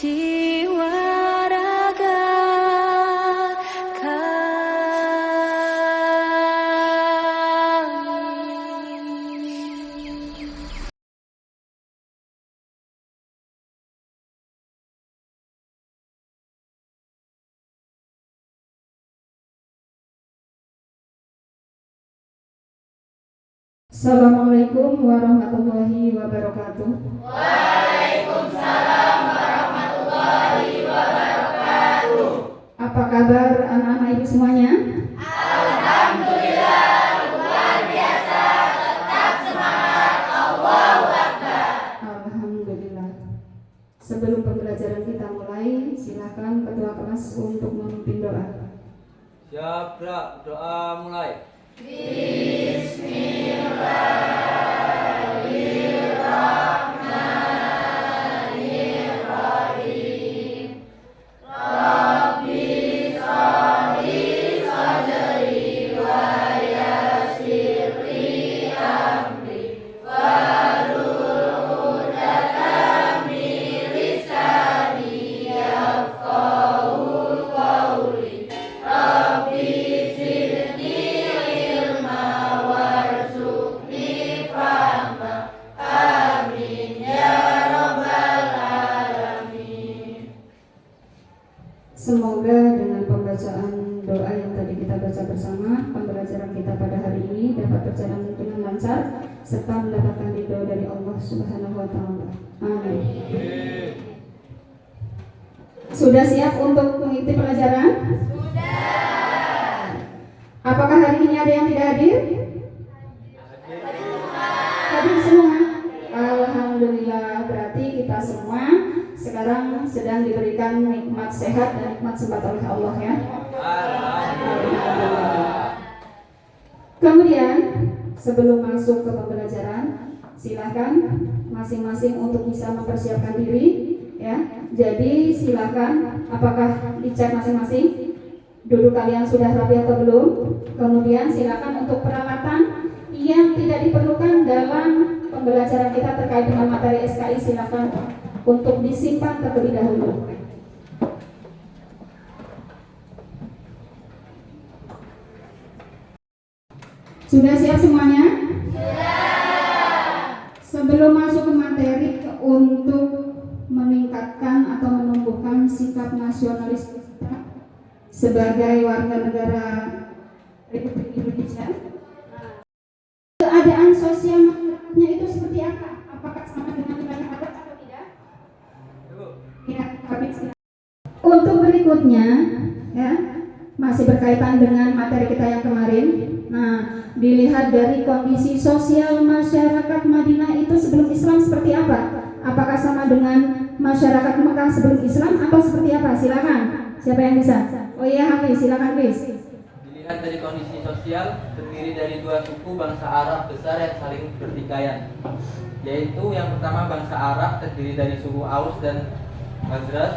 jiwa raga kami. Assalamualaikum warahmatullahi wabarakatuh. Waalaikumsalam warahmatullahi wabarakatuh. Apa kabar anak-anak ibu semuanya? Alhamdulillah, luar biasa, tetap semangat, Allahu Akbar. Alhamdulillah. Sebelum pembelajaran kita mulai, silakan ketua kelas untuk memimpin doa. Siap, Bra. Doa mulai. Semoga dengan pembacaan doa yang tadi kita baca bersama, pembelajaran kita pada hari ini dapat berjalan dengan lancar serta mendapatkan ridho dari Allah Subhanahu wa taala. Amin. Sudah siap untuk mengikuti pelajaran? Sudah. Apakah hari ini ada yang tidak hadir? Hadir semua. Alhamdulillah, berarti kita semua sekarang sedang diberikan nikmat sehat dan nikmat sempat oleh Allah ya. Alhamdulillah. Kemudian sebelum masuk ke pembelajaran, silakan masing-masing untuk bisa mempersiapkan diri ya. Jadi silakan, apakah dicek masing-masing duduk kalian sudah rapi atau belum? Kemudian silakan untuk peralatan yang tidak diperlukan dalam pembelajaran kita terkait dengan materi SKI, silakan untuk disimpan terlebih dahulu. Sudah siap semuanya? Sudah. Sebelum masuk ke materi untuk meningkatkan atau menumbuhkan sikap nasionalis kita sebagai warga negara Republik Indonesia, keadaan sosial masyarakatnya itu seperti apa? Apakah sama dengan wilayah Arab atau tidak? Ya, untuk berikutnya ya, masih berkaitan dengan materi kita yang kemarin. Nah, dilihat dari kondisi sosial masyarakat Madinah itu sebelum Islam seperti apa? Apakah sama dengan masyarakat Mekah sebelum Islam atau seperti apa? Silakan. Siapa yang bisa? Oh iya, Hafiz, silakan Hafiz. Dilihat dari kondisi sosial, terdiri dari dua suku bangsa Arab besar yang saling bertikaian, yaitu yang pertama bangsa Arab terdiri dari suku Aus dan Khazraj,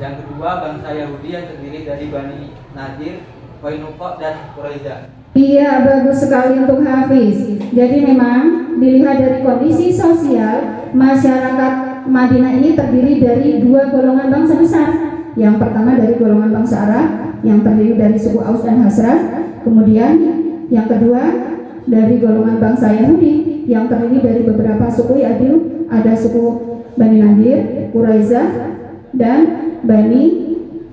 yang kedua bangsa Yahudi yang terdiri dari Bani Nadir, Qainuqa dan Quraidah. Iya, bagus sekali untuk Hafiz. Jadi memang dilihat dari kondisi sosial masyarakat Madinah ini terdiri dari dua golongan bangsa besar. Yang pertama dari golongan bangsa Arab yang terdiri dari suku Aus dan Khazraj. Kemudian yang kedua dari golongan bangsa Yahudi yang terdiri dari beberapa suku, yaitu ada suku Bani Nadir, Quraidah dan Bani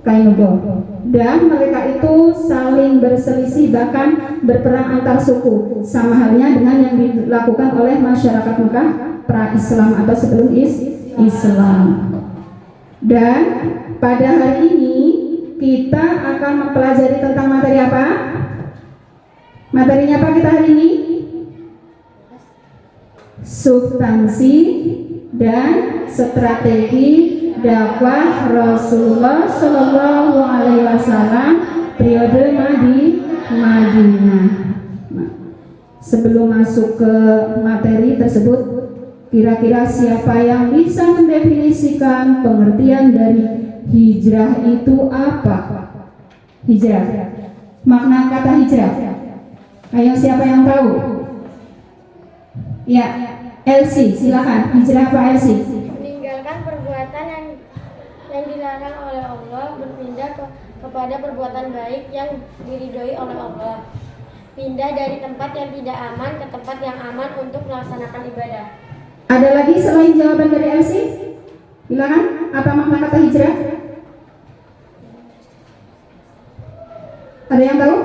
Qainuqa. Dan mereka itu saling berselisih, bahkan berperang antar suku, sama halnya dengan yang dilakukan oleh masyarakat Mekah pra-Islam atau sebelum Islam. Dan pada hari ini kita akan mempelajari tentang materi apa? Materinya apa kita hari ini? Substansi dan strategi dakwah Rasulullah Shallallahu Alaihi Wasallam periode Madinah. Nah, sebelum masuk ke materi tersebut, kira-kira siapa yang bisa mendefinisikan pengertian dari hijrah itu apa? Hijrah, makna kata hijrah. Ayo, siapa yang tahu? Ya, Elsie, silakan. Hijrah apa Elsie? Meninggalkan perbuatan yang yang dilarang oleh Allah berpindah kepada perbuatan baik yang diridhoi oleh Allah. Pindah dari tempat yang tidak aman ke tempat yang aman untuk melaksanakan ibadah. Ada lagi selain jawaban dari Elsie? Silakan. Apa makna kata hijrah? Ada yang tahu?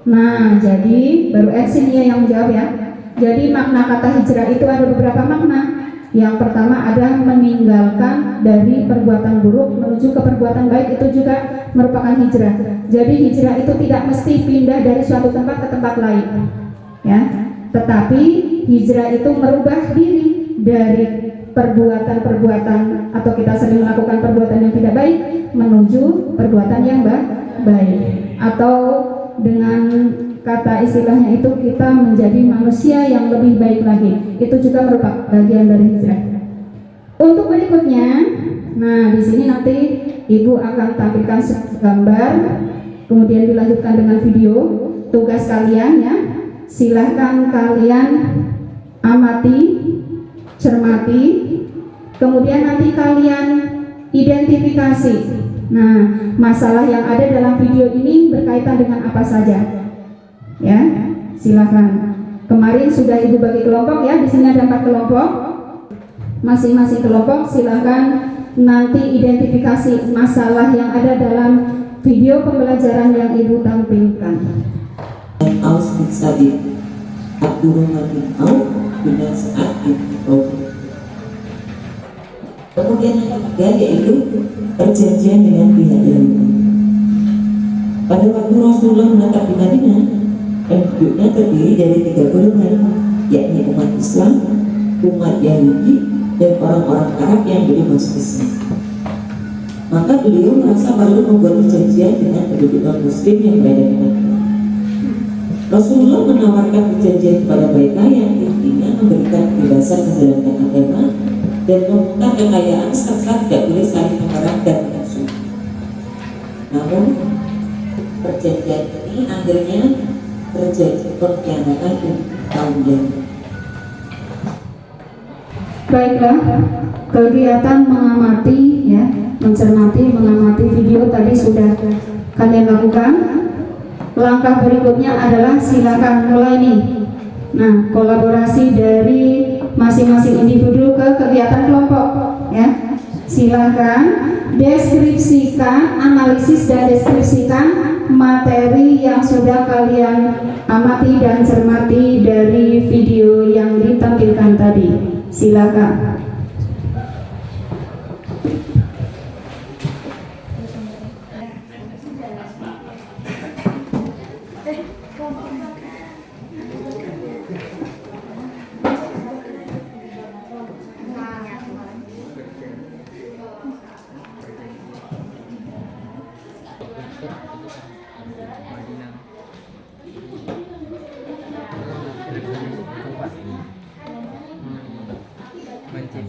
Nah, jadi baru Elsie nih yang menjawab ya. Jadi makna kata hijrah itu ada beberapa makna. Yang pertama ada meninggalkan dari perbuatan buruk menuju ke perbuatan baik, itu juga merupakan hijrah. Jadi hijrah itu tidak mesti pindah dari suatu tempat ke tempat lain, ya. Tetapi hijrah itu merubah diri dari perbuatan-perbuatan atau kita sering melakukan perbuatan yang tidak baik menuju perbuatan yang baik. Atau dengan kata istilahnya itu kita menjadi manusia yang lebih baik lagi. Itu juga merupakan bagian dari hijrah. Untuk berikutnya, nah di sini nanti Ibu akan tampilkan gambar, kemudian dilanjutkan dengan video. Tugas kalian ya, silahkan kalian amati, cermati, kemudian nanti kalian identifikasi. Nah, masalah yang ada dalam video ini berkaitan dengan apa saja? Ya, silakan. Kemarin sudah Ibu bagi kelompok ya. Di sini ada 4 kelompok. Masing-masing kelompok silakan nanti identifikasi masalah yang ada dalam video pembelajaran yang Ibu tampilkan. Aus bin Sabit, Abdurrahman bin Auf bin Sa'ad bin Rabi. Kemudian yang ketiga yaitu perjanjian dengan pihak Yahudi. Pada waktu Rasulullah menetap di Madinah, penduduknya terdiri dari 3 golongan, yakni umat Islam, umat Yahudi, dan orang-orang Arab yang belum masuk Islam. Maka beliau merasa perlu membuat perjanjian dengan penduduk non-Muslim yang berada di Madinah. Rasulullah menawarkan perjanjian kepada mereka yang intinya memberikan kebebasan menjalankan agama dan meminta kekayaan serta tidak boleh saling menyerang dan musuh. Namun perjanjian ini akhirnya terjadi pengkhianatan kaum Yahudi. Baiklah, kegiatan mengamati ya, mencermati, mengamati video tadi sudah kalian lakukan. Langkah berikutnya adalah silakan mulai nih. Nah, kolaborasi dari masing-masing individu ke kegiatan kelompok ya. Silakan deskripsikan, analisis dan deskripsikan materi yang sudah kalian amati dan cermati dari video yang ditampilkan tadi. Silakan.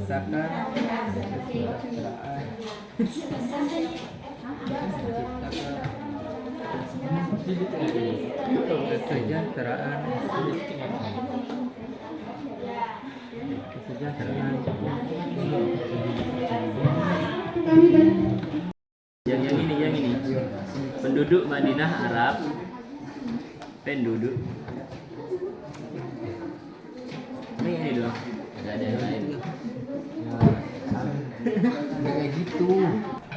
Menciptakan kesejahteraan yang ini penduduk Madinah Arab, penduduk ini doang, nggak ada yang lain. kayak gitu.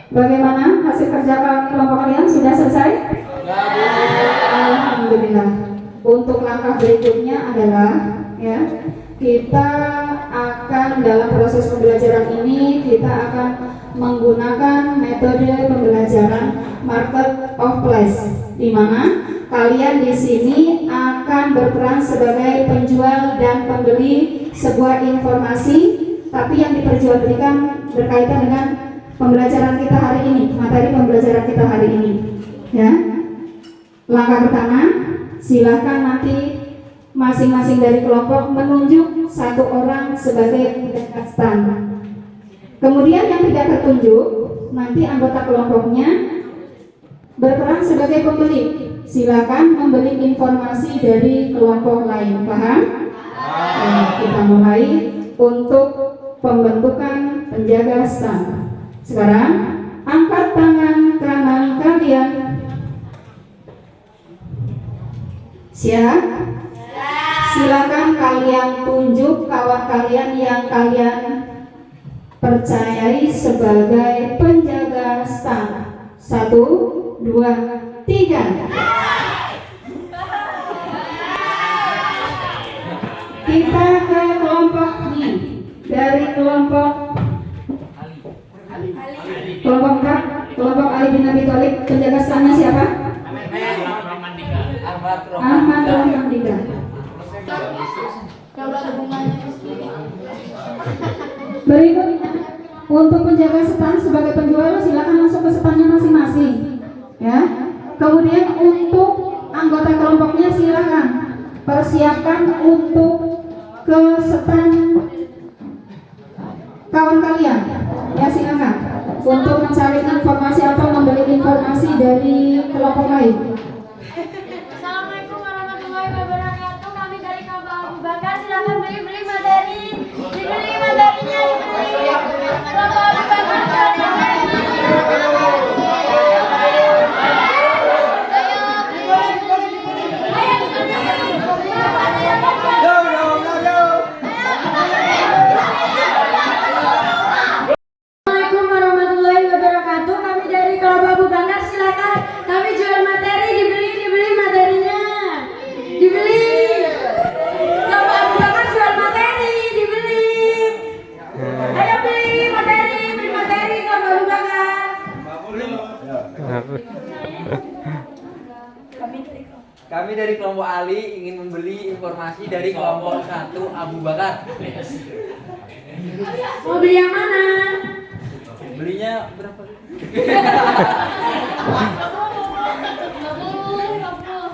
Bagaimana hasil kerja kelompok kalian sudah selesai? Alhamdulillah. Untuk langkah berikutnya adalah ya, kita akan dalam proses pembelajaran ini kita akan menggunakan metode pembelajaran market of place, di mana kalian di sini akan berperan sebagai penjual dan pembeli sebuah informasi, tapi yang diperjualbelikan berkaitan dengan pembelajaran kita hari ini, materi pembelajaran kita hari ini. Ya, langkah pertama, silahkan nanti masing-masing dari kelompok menunjuk 1 orang sebagai stand. Kemudian yang tidak tertunjuk, nanti anggota kelompoknya berperan sebagai pembeli. Silakan membeli informasi dari kelompok lain. Paham? Kita mulai untuk pembentukan penjualan penjaga stan. Sekarang angkat tangan kanan kalian. Siap? Silakan kalian tunjuk kawan kalian yang kalian percayai sebagai penjaga stan. 1, 2, 3. Kita ke kelompok nih. Dari kelompok 4, kelompok Ali bin Abi Thalib, penjaga stannya siapa? Ahmad Rahmandika. Berikutnya untuk penjaga stan sebagai penjual silakan masuk ke stannya masing-masing, ya. Kemudian untuk anggota kelompoknya silakan persiapkan untuk ke stan kawan kalian, ya silakan untuk mencari informasi atau membeli informasi dari kelompok lain. Assalamualaikum warahmatullahi wabarakatuh. Kami dari kelompok Abu Bakar. Silakan beli materi. Dibeli materinya, dibeli. Kelompok Abu Bakar. Assalamualaikum warahmatullahi wabarakatuh. Kami dari kelompok Abu Bakar. Silakan kami jual materi, dibeli materinya. Dibeli. Kelompok Abu Bakar jual materi, dibeli. Ayo beli materi kelompok Abu Bakar. Kami dari kelompok Ali ingin membeli informasi dari kelompok 1 Abu Bakar. Mau beli yang mana? Belinya berapa?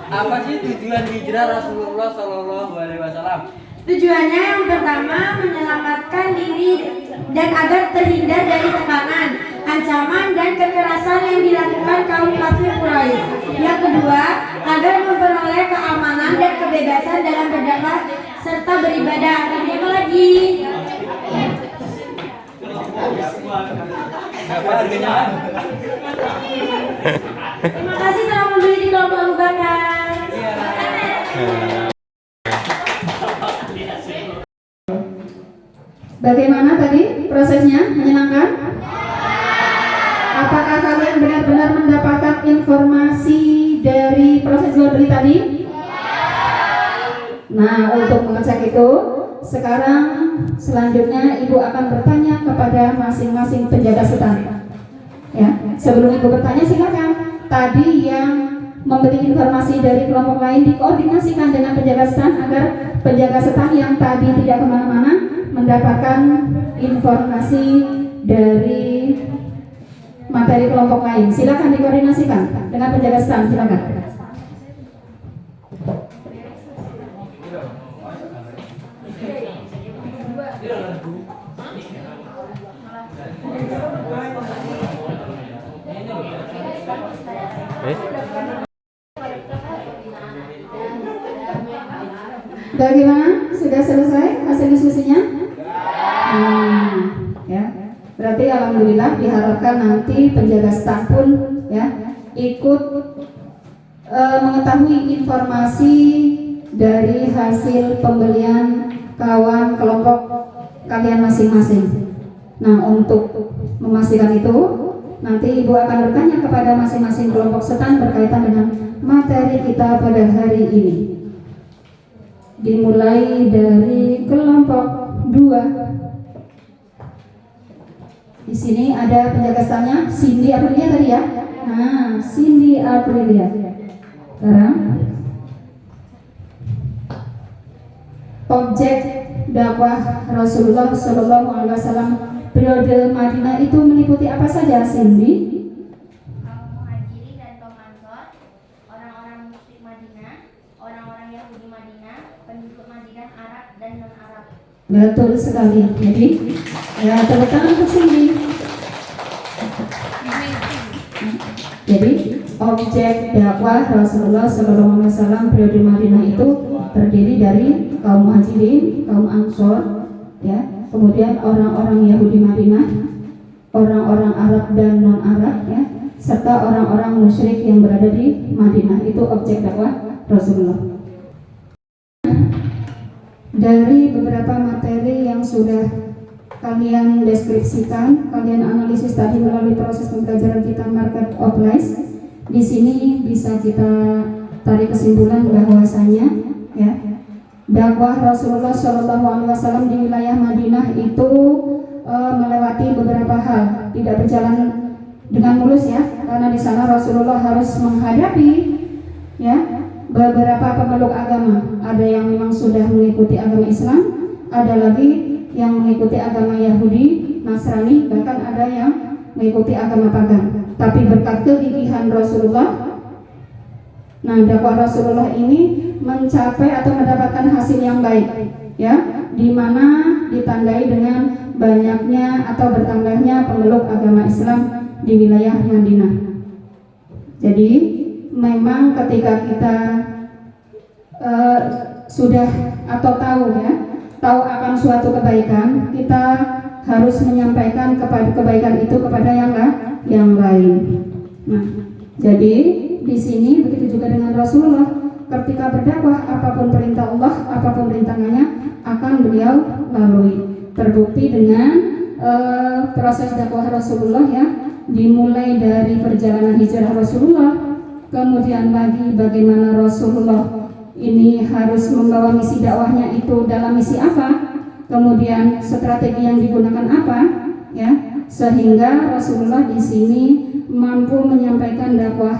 Apa sih tujuan hijrah Rasulullah Shallallahu Alaihi Wasallam? Tujuannya yang pertama menyelamatkan diri dan agar terhindar dari tekanan, ancaman dan kekerasan yang dilakukan kaum kafir Quraisy. Yang kedua, agar memperoleh keamanan dan kebebasan dalam berdakwah serta beribadah. Dan apa lagi? Apa harganya? Terima kasih telah membeli di kelompok Abu Bakar. Bagaimana tadi prosesnya? Menyenangkan? Apakah kalian benar-benar mendapatkan informasi dari proses jual beli tadi? Nah, untuk mengecek itu, sekarang selanjutnya Ibu akan bertanya kepada masing-masing penjaga stan. Ya, sebelum Ibu bertanya silakan. Tadi yang memberi informasi dari kelompok lain dikoordinasikan dengan penjaga stan agar penjaga stan yang tadi tidak kemana-mana mendapatkan informasi dari materi kelompok lain. Silakan dikoordinasikan dengan penjaga stan. Silakan. Bagaimana? Sudah selesai hasil diskusinya? Ya. Berarti alhamdulillah diharapkan nanti penjaga stan pun ya ikut mengetahui informasi dari hasil pembelian kawan kelompok kalian masing-masing. Nah, untuk memastikan itu nanti Ibu akan bertanya kepada masing-masing kelompok stan berkaitan dengan materi kita pada hari ini. Dimulai dari kelompok 2. Di sini ada penjaga stannya Cindy Aprilia tadi ya. Nah, Cindy Aprilia. Sekarang objek dakwah Rasulullah Shallallahu Alaihi Wasallam periode Madinah itu meliputi apa saja, Cindy? Kaum Muhajirin dan kaum Ansor, orang-orang musyrik Madinah, orang-orang Yahudi Madinah, penduduk Madinah Arab dan non-Arab. Betul sekali. Jadi, ya tepuk tangan untuk Cindy. Jadi, objek dakwah Rasulullah Shallallahu Alaihi Wasallam periode Madinah itu terdiri dari kaum Muhajirin, kaum Ansor, ya, kemudian orang-orang Yahudi Madinah, orang-orang Arab dan non-Arab ya, serta orang-orang musyrik yang berada di Madinah. Itu objek dakwah Rasulullah. Dari beberapa materi yang sudah kalian deskripsikan, kalian analisis tadi melalui proses pembelajaran kita market of lies, di sini bisa kita tarik kesimpulan bahwasanya ya, dakwah Rasulullah SAW di wilayah Madinah itu melewati beberapa hal, tidak berjalan dengan mulus ya, karena di sana Rasulullah harus menghadapi ya beberapa pemeluk agama. Ada yang memang sudah mengikuti agama Islam, ada lagi yang mengikuti agama Yahudi, Nasrani, bahkan ada yang mengikuti agama pagan. Tapi berkat kegigihan Rasulullah, nah dakwah Rasulullah ini mencapai atau mendapatkan hasil yang baik ya, di mana ditandai dengan banyaknya atau bertambahnya pemeluk agama Islam di wilayah Madinah. Jadi memang ketika kita sudah atau tahu ya, tahu akan suatu kebaikan, kita harus menyampaikan kepada kebaikan itu kepada yang lain. Nah, jadi di sini begitu juga dengan Rasulullah, ketika berdakwah apapun perintah Allah, apapun rintangannya akan beliau lalui. Terbukti dengan proses dakwah Rasulullah ya, dimulai dari perjalanan hijrah Rasulullah, kemudian lagi bagaimana Rasulullah ini harus membawa misi dakwahnya itu dalam misi apa, kemudian strategi yang digunakan apa ya, sehingga Rasulullah di sini mampu menyampaikan dakwah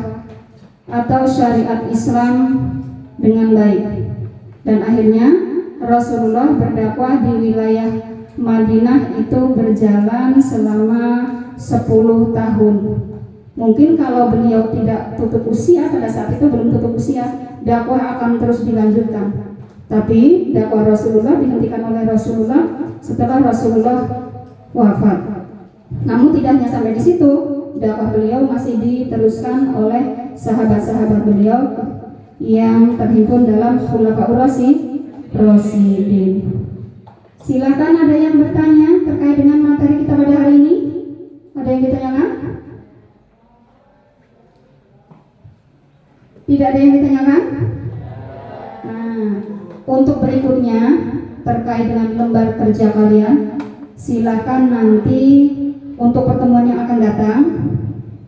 atau syariat Islam dengan baik. Dan akhirnya Rasulullah berdakwah di wilayah Madinah itu berjalan selama 10 tahun. Mungkin kalau beliau tidak tutup usia, pada saat itu belum tutup usia, dakwah akan terus dilanjutkan. Tapi dakwah Rasulullah dihentikan oleh Rasulullah setelah Rasulullah wafat. Namun tidak hanya sampai di situ, dakwah beliau masih diteruskan oleh sahabat-sahabat beliau yang terhimpun dalam Khulafaur Rasyidin. Silakan, ada yang bertanya terkait dengan materi kita pada hari ini? Ada yang ditanyakan? Tidak ada yang ditanyakan? Nah, untuk berikutnya terkait dengan lembar kerja kalian, silakan nanti untuk pertemuan yang akan datang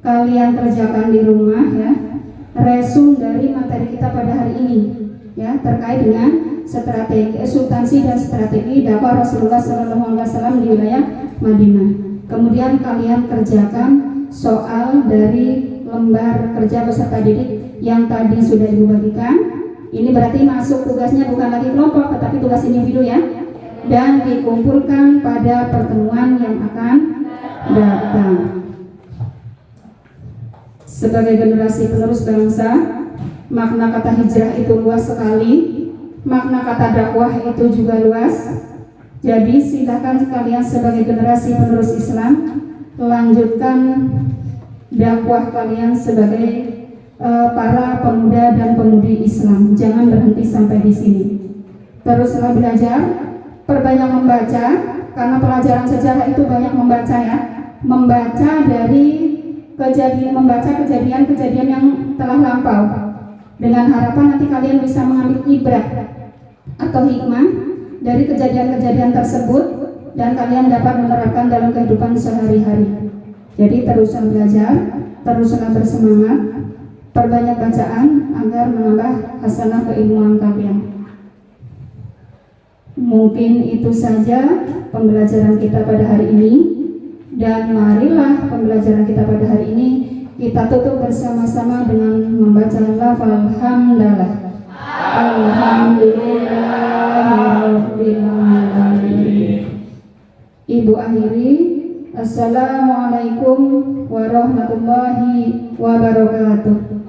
kalian kerjakan di rumah ya, resume dari materi kita pada hari ini ya, terkait dengan strategi substansi dan strategi dakwah Rasulullah SAW di wilayah Madinah. Kemudian kalian kerjakan soal dari lembar kerja peserta didik yang tadi sudah Ibu bagikan. Ini berarti masuk tugasnya bukan lagi kelompok tetapi tugas individu ya, dan dikumpulkan pada pertemuan yang akan datang. Sebagai generasi penerus bangsa, makna kata hijrah itu luas sekali, makna kata dakwah itu juga luas. Jadi silakan kalian sebagai generasi penerus Islam lanjutkan dakwah kalian sebagai para pemuda dan pemudi Islam. Jangan berhenti sampai di sini. Teruslah belajar, perbanyak membaca, karena pelajaran sejarah itu banyak membaca ya. Membaca dari kejadian-kejadian yang telah lampau, dengan harapan nanti kalian bisa mengambil ibrah atau hikmah dari kejadian-kejadian tersebut dan kalian dapat menerapkan dalam kehidupan sehari-hari. Jadi teruslah belajar, teruslah bersemangat, perbanyak bacaan agar menambah hasanah keilmuan kalian. Mungkin itu saja pembelajaran kita pada hari ini, dan marilah pembelajaran kita pada hari ini kita tutup bersama-sama dengan membaca lafal hamdalah. Alhamdulillahirabbil alamin. Ibu akhiri, assalamualaikum warahmatullahi wabarakatuh.